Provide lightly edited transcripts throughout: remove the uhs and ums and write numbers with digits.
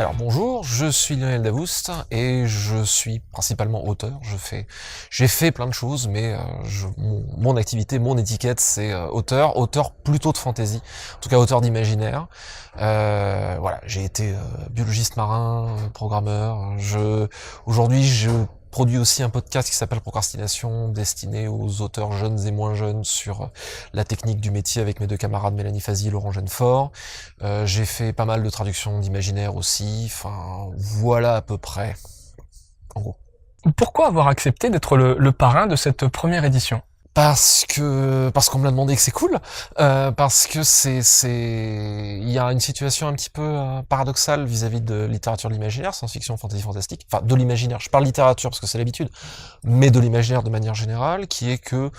Alors bonjour, je suis Lionel Davoust et je suis principalement auteur. J'ai fait plein de choses, mais mon activité, mon étiquette, c'est auteur plutôt de fantasy, en tout cas auteur d'imaginaire. Voilà, j'ai été biologiste marin, programmeur. Aujourd'hui, je produis aussi un podcast qui s'appelle Procrastination, destiné aux auteurs jeunes et moins jeunes sur la technique du métier avec mes deux camarades Mélanie Fazi et Laurent Jeannefort. J'ai fait pas mal de traductions d'imaginaire aussi, enfin voilà à peu près, en gros. Pourquoi avoir accepté d'être le parrain de cette première édition? Parce qu'on me l'a demandé, que c'est cool, parce que il y a une situation un petit peu paradoxale vis-à-vis de littérature de l'imaginaire, science-fiction, fantasy, fantastique, enfin de l'imaginaire, je parle littérature parce que c'est l'habitude, mais de l'imaginaire de manière générale, qui est que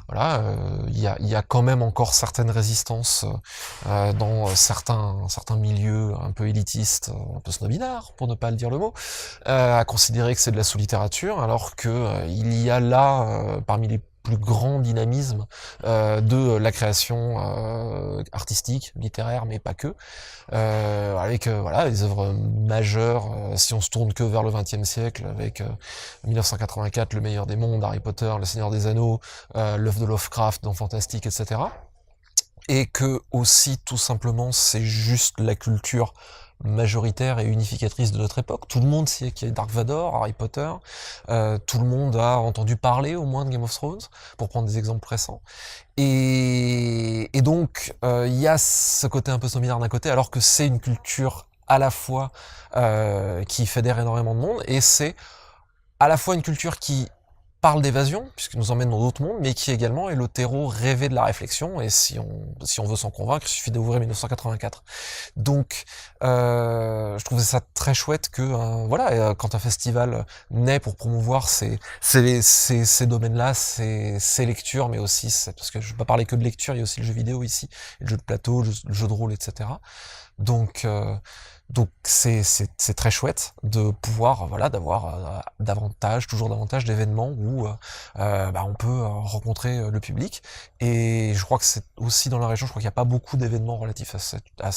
voilà, il y a quand même encore certaines résistances dans certains milieux un peu élitistes, un peu snobinards, pour ne pas le dire le mot, à considérer que c'est de la sous-littérature, alors que il y a là, parmi les plus grand dynamisme de la création artistique, littéraire, mais pas que, avec voilà des œuvres majeures. Si on se tourne que vers le XXe siècle, avec 1984, Le Meilleur des Mondes, Harry Potter, Le Seigneur des Anneaux, l'œuvre de Lovecraft dans Fantastique, etc. Et que aussi tout simplement c'est juste la culture majoritaire et unificatrice de notre époque. Tout le monde sait qu'il y a Dark Vador, Harry Potter, tout le monde a entendu parler au moins de Game of Thrones, pour prendre des exemples récents. Et donc il y a ce côté un peu similaire d'un côté, alors que c'est une culture à la fois qui fédère énormément de monde, et c'est à la fois une culture qui parle d'évasion, puisqu'il nous emmène dans d'autres mondes, mais qui également est le terreau rêvé de la réflexion, et si on veut s'en convaincre, il suffit d'ouvrir 1984. Donc, je trouvais ça très chouette que, voilà, quand un festival naît pour promouvoir ces domaines-là, ces lectures, mais aussi, parce que je vais pas parler que de lecture, il y a aussi le jeu vidéo ici, et le jeu de plateau, le jeu de rôle, etc. Donc, c'est très chouette de pouvoir d'avoir toujours davantage d'événements où on peut rencontrer le public, et je crois que c'est aussi dans la région, je crois qu'il n'y a pas beaucoup d'événements relatifs à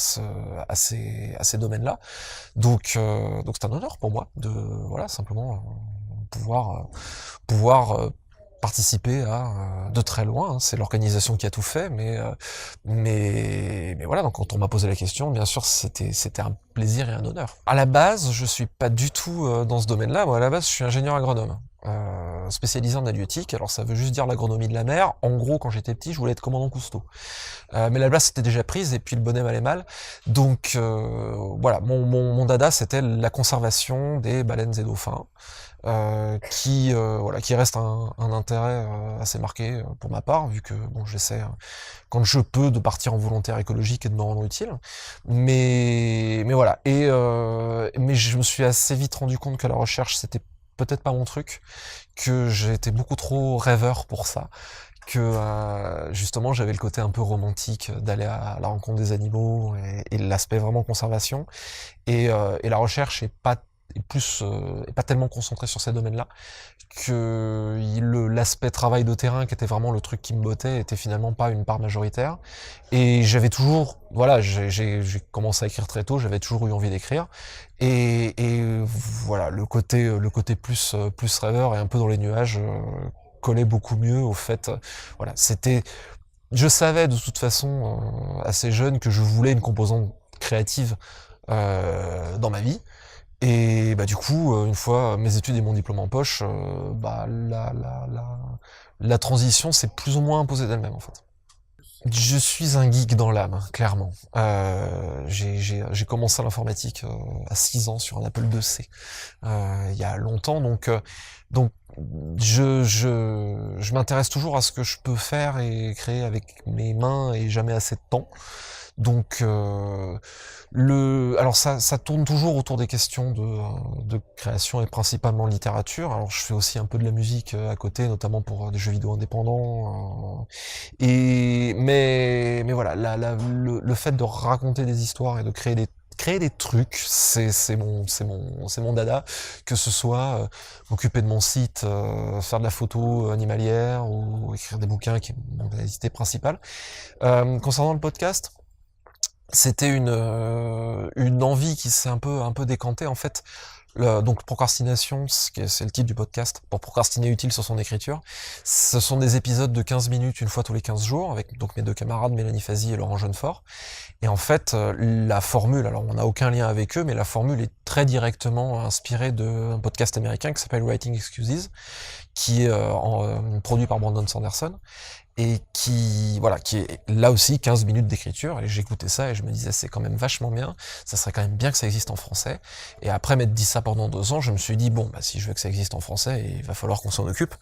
ces domaines-là, donc c'est un honneur pour moi de simplement pouvoir participer à de très loin, hein. C'est l'organisation qui a tout fait, mais voilà, donc quand on m'a posé la question, bien sûr c'était un plaisir et un honneur. À la base, je suis pas du tout dans ce domaine-là. Moi, à la base, je suis ingénieur agronome, spécialisé en halieutique. Alors ça veut juste dire l'agronomie de la mer. En gros, quand j'étais petit, je voulais être commandant cousteau. Mais la place était déjà prise, et puis le bonnet m'allait mal. Donc voilà, mon dada, c'était la conservation des baleines et dauphins, qui reste un intérêt assez marqué pour ma part, vu que bon, j'essaie quand je peux de partir en volontaire écologique et de me rendre utile. Mais voilà. Mais je me suis assez vite rendu compte que la recherche, c'était peut-être pas mon truc, que j'étais beaucoup trop rêveur pour ça, que justement j'avais le côté un peu romantique d'aller à la rencontre des animaux, et l'aspect vraiment conservation, et la recherche est pas tellement concentrée sur ces domaines-là, que l'aspect travail de terrain, qui était vraiment le truc qui me bottait, était finalement pas une part majoritaire. Et j'avais toujours, voilà, j'ai commencé à écrire très tôt, j'avais toujours eu envie d'écrire, et voilà, le côté plus rêveur et un peu dans les nuages collait beaucoup mieux au fait. Voilà, je savais de toute façon assez jeune que je voulais une composante créative dans ma vie. Et bah du coup, une fois mes études et mon diplôme en poche, la transition s'est plus ou moins imposée d'elle-même, en fait. Je suis un geek dans l'âme, clairement. J'ai commencé l'informatique à 6 ans sur un Apple IIc, il y a longtemps, donc je m'intéresse toujours à ce que je peux faire et créer avec mes mains, et jamais assez de temps. Donc alors ça tourne toujours autour des questions de création, et principalement littérature. Alors je fais aussi un peu de la musique à côté, notamment pour des jeux vidéo indépendants. Mais voilà, le fait de raconter des histoires et de créer des trucs, c'est mon dada, que ce soit m'occuper de mon site, faire de la photo animalière, ou écrire des bouquins, qui est mon activité principale. Concernant le podcast, c'était une envie qui s'est un peu décantée en fait. Donc procrastination, c'est le titre du podcast, pour procrastiner utile sur son écriture. Ce sont des épisodes de 15 minutes une fois tous les 15 jours, avec donc mes deux camarades Mélanie Fazi et Laurent Jeunefort. Et en fait, la formule, alors on n'a aucun lien avec eux, mais la formule est très directement inspirée d'un podcast américain qui s'appelle Writing Excuses, qui est produit par Brandon Sanderson, et qui est là aussi 15 minutes d'écriture, et j'écoutais ça et je me disais c'est quand même vachement bien, ça serait quand même bien que ça existe en français. Et après m'être dit ça pendant 2 ans, je me suis dit bon bah si je veux que ça existe en français, il va falloir qu'on s'en occupe.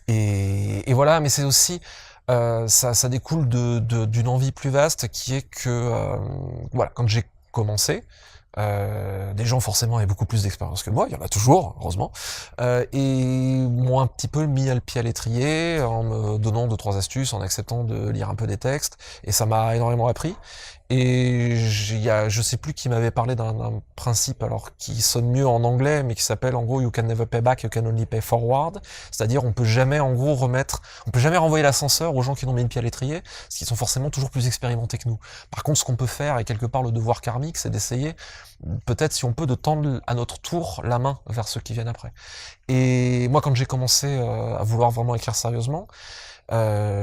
Et voilà, mais c'est aussi ça découle d'une envie plus vaste qui est que voilà, quand j'ai commencé, des gens forcément avaient beaucoup plus d'expérience que moi, il y en a toujours, heureusement, et m'ont un petit peu mis le pied à l'étrier en me donnant 2-3 astuces, en acceptant de lire un peu des textes, et ça m'a énormément appris. Et je sais plus qui m'avait parlé d'un principe alors qui sonne mieux en anglais, mais qui s'appelle en gros You can never pay back, you can only pay forward. C'est-à-dire on peut jamais renvoyer l'ascenseur aux gens qui n'ont mis le pied à l'étrier, parce qu'ils sont forcément toujours plus expérimentés que nous. Par contre, ce qu'on peut faire, et quelque part le devoir karmique, c'est d'essayer, peut-être si on peut, de tendre à notre tour la main vers ceux qui viennent après. Et moi, quand j'ai commencé à vouloir vraiment écrire sérieusement,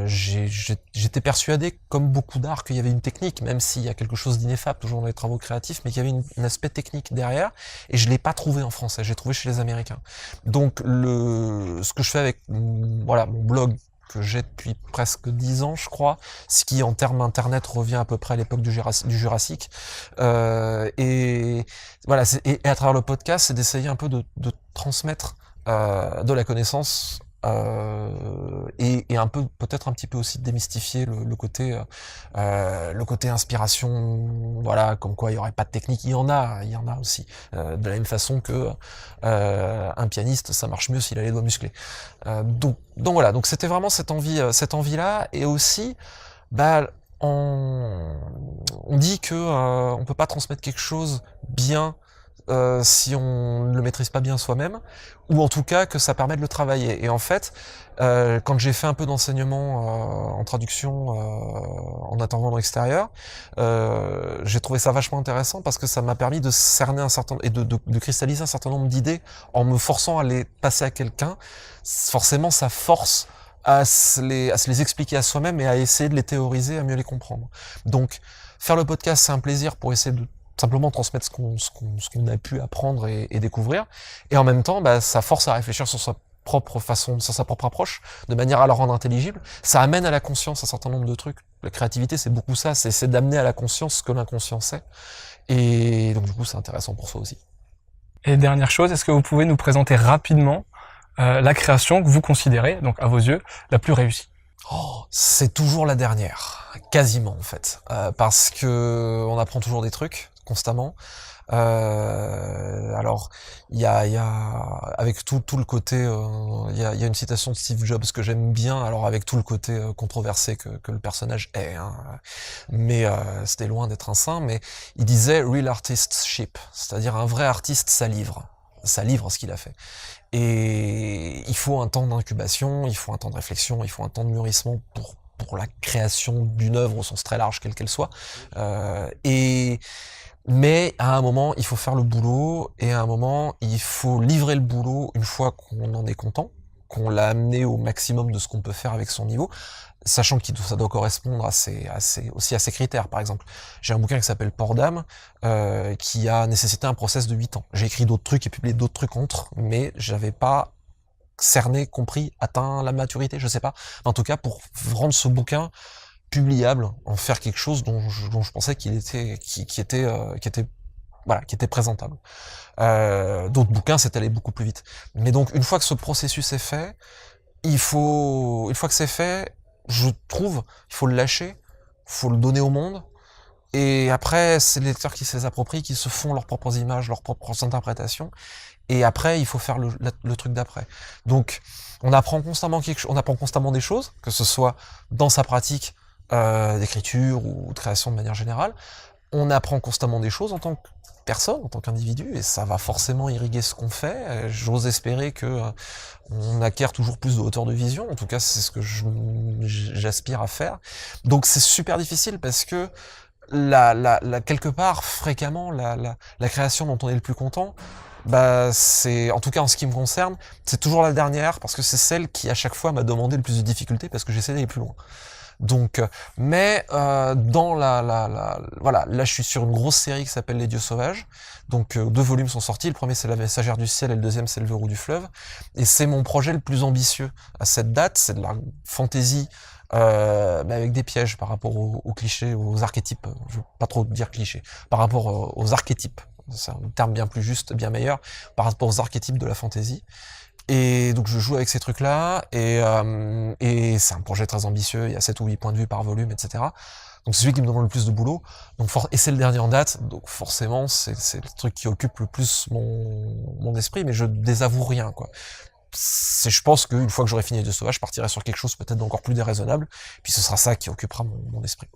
j'étais persuadé, comme beaucoup d'art, qu'il y avait une technique, même s'il y a quelque chose d'ineffable toujours dans les travaux créatifs, mais qu'il y avait un aspect technique derrière, et je l'ai pas trouvé en français, j'ai trouvé chez les Américains. Donc ce que je fais avec voilà, mon blog, que j'ai depuis presque 10 ans, je crois, ce qui en termes internet revient à peu près à l'époque du Jurassique. Et voilà, et à travers le podcast, c'est d'essayer un peu de transmettre de la connaissance, et un peu, peut-être un petit peu aussi de démystifier le côté inspiration, voilà, comme quoi il y aurait pas de technique, il y en a aussi, de la même façon que un pianiste, ça marche mieux s'il a les doigts musclés. Donc voilà, donc c'était vraiment cette envie-là, et aussi, bah, on dit que on peut pas transmettre quelque chose bien si on ne le maîtrise pas bien soi-même, ou en tout cas que ça permet de le travailler. Et en fait, quand j'ai fait un peu d'enseignement en traduction en intervenant extérieur, j'ai trouvé ça vachement intéressant parce que ça m'a permis de cerner et de cristalliser un certain nombre d'idées en me forçant à les passer à quelqu'un. Forcément, ça force à se les expliquer à soi-même et à essayer de les théoriser, à mieux les comprendre. Donc, faire le podcast, c'est un plaisir pour essayer de simplement transmettre ce qu'on a pu apprendre et découvrir, et en même temps, bah, ça force à réfléchir sur sa propre façon, sur sa propre approche, de manière à la rendre intelligible. Ça amène à la conscience un certain nombre de trucs. La créativité, c'est beaucoup ça, c'est d'amener à la conscience ce que l'inconscient sait, et donc du coup, c'est intéressant pour soi aussi. Et dernière chose, est-ce que vous pouvez nous présenter rapidement la création que vous considérez, donc à vos yeux, la plus réussie? Oh, c'est toujours la dernière, quasiment en fait, parce que on apprend toujours des trucs constamment. Alors, il y a avec tout le côté, il y a une citation de Steve Jobs que j'aime bien. Alors avec tout le côté controversé que le personnage est, hein, mais c'était loin d'être un saint. Mais il disait real artist ship, c'est-à-dire un vrai artiste, ça livre ce qu'il a fait. Et il faut un temps d'incubation, il faut un temps de réflexion, il faut un temps de mûrissement pour la création d'une œuvre au sens très large, quelle qu'elle soit. Mais à un moment, il faut faire le boulot, et à un moment, il faut livrer le boulot une fois qu'on en est content, qu'on l'a amené au maximum de ce qu'on peut faire avec son niveau, sachant que ça doit correspondre aussi à ses critères. Par exemple, j'ai un bouquin qui s'appelle Port d'âme, qui a nécessité un process de 8 ans. J'ai écrit d'autres trucs et publié d'autres trucs entre, mais j'avais pas cerné, compris, atteint la maturité, je sais pas. En tout cas, pour rendre ce bouquin publiable, en faire quelque chose dont je pensais qui était présentable. D'autres bouquins, c'est allé beaucoup plus vite. Mais donc, une fois que ce processus est fait, une fois que c'est fait, je trouve, il faut le lâcher, faut le donner au monde, et après, c'est les lecteurs qui se les approprient, qui se font leurs propres images, leurs propres interprétations, et après, il faut faire le truc d'après. Donc, on apprend constamment des choses, que ce soit dans sa pratique d'écriture ou de création de manière générale. On apprend constamment des choses en tant que personne, en tant qu'individu, et ça va forcément irriguer ce qu'on fait. J'ose espérer que on acquiert toujours plus de hauteur de vision. En tout cas, c'est ce que j'aspire à faire. Donc c'est super difficile parce que quelque part, fréquemment, la création dont on est le plus content, c'est, en tout cas en ce qui me concerne, c'est toujours la dernière, parce que c'est celle qui, à chaque fois, m'a demandé le plus de difficultés, parce que j'essaie d'aller plus loin. Donc, dans voilà, là je suis sur une grosse série qui s'appelle Les Dieux Sauvages, donc 2 volumes sont sortis, le premier c'est La Messagère du Ciel et le deuxième c'est Le Verrou du Fleuve, et c'est mon projet le plus ambitieux à cette date, c'est de la fantasy, mais avec des pièges par rapport aux clichés, aux archétypes, je veux pas trop dire clichés, par rapport aux archétypes, c'est un terme bien plus juste, bien meilleur, par rapport aux archétypes de la fantasy. Et donc je joue avec ces trucs-là, et c'est un projet très ambitieux, il y a 7 ou 8 points de vue par volume, etc. Donc c'est celui qui me demande le plus de boulot, et c'est le dernier en date, donc forcément c'est le truc qui occupe le plus mon esprit, mais je désavoue rien, quoi. Je pense qu'une fois que j'aurai fini Les Deux Sauvages, je partirai sur quelque chose peut-être d'encore plus déraisonnable, puis ce sera ça qui occupera mon esprit.